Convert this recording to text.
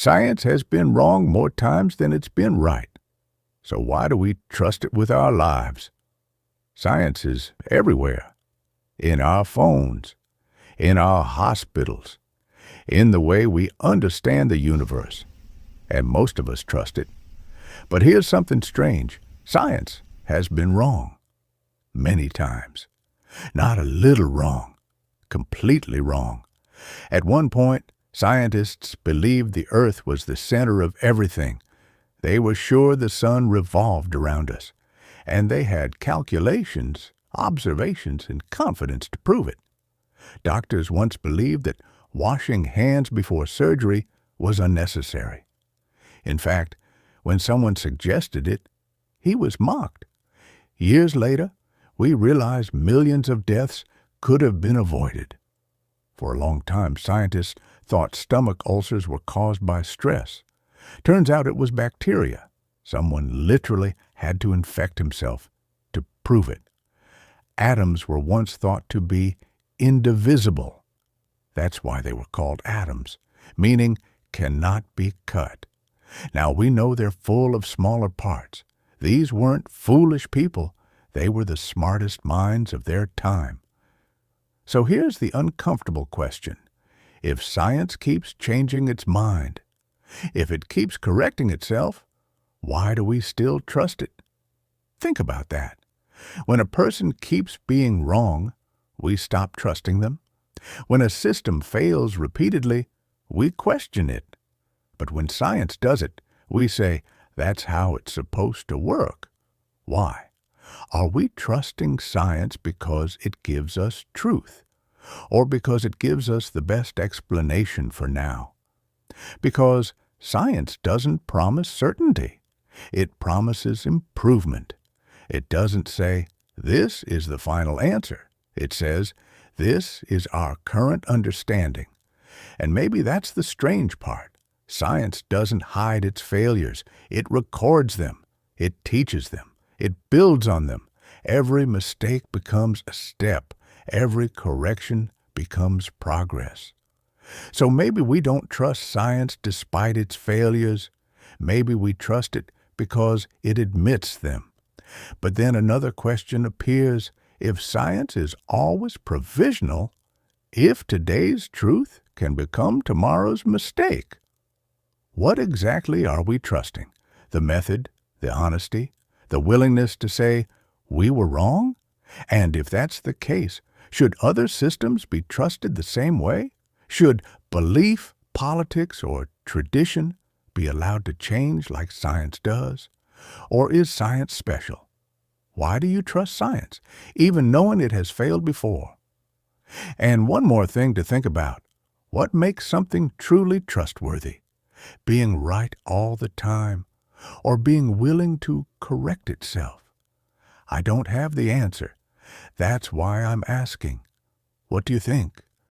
Science has been wrong more times than it's been right. So why do we trust it with our lives? Science is everywhere. In our phones, in our hospitals, in the way we understand the universe. And most of us trust it. But here's something strange. Science has been wrong. Many times. Not a little wrong. Completely wrong. At one point, scientists believed the Earth was the center of everything. They were sure the sun revolved around us. And they had calculations, observations, and confidence to prove it. Doctors once believed that washing hands before surgery was unnecessary. In fact, when someone suggested it, he was mocked. Years later, we realized millions of deaths could have been avoided. For a long time, scientists thought stomach ulcers were caused by stress. Turns out it was bacteria. Someone literally had to infect himself to prove it. Atoms were once thought to be indivisible. That's why they were called atoms, meaning cannot be cut. Now we know they're full of smaller parts. These weren't foolish people. They were the smartest minds of their time. So here's the uncomfortable question. If science keeps changing its mind, if it keeps correcting itself, why do we still trust it? Think about that. When a person keeps being wrong, we stop trusting them. When a system fails repeatedly, we question it. But when science does it, we say, that's how it's supposed to work. Why? Are we trusting science because it gives us truth? Or because it gives us the best explanation for now? Because science doesn't promise certainty. It promises improvement. It doesn't say, this is the final answer. It says, this is our current understanding. And maybe that's the strange part. Science doesn't hide its failures. It records them. It teaches them. It builds on them. Every mistake becomes a step. Every correction becomes progress. So maybe we don't trust science despite its failures. Maybe we trust it because it admits them. But then another question appears. If science is always provisional, if today's truth can become tomorrow's mistake, what exactly are we trusting? The method, the honesty, the willingness to say, we were wrong? And if that's the case, should other systems be trusted the same way? Should belief, politics, or tradition be allowed to change like science does? Or is science special? Why do you trust science, even knowing it has failed before? And one more thing to think about. What makes something truly trustworthy? Being right all the time, or being willing to correct itself? I don't have the answer. That's why I'm asking. What do you think?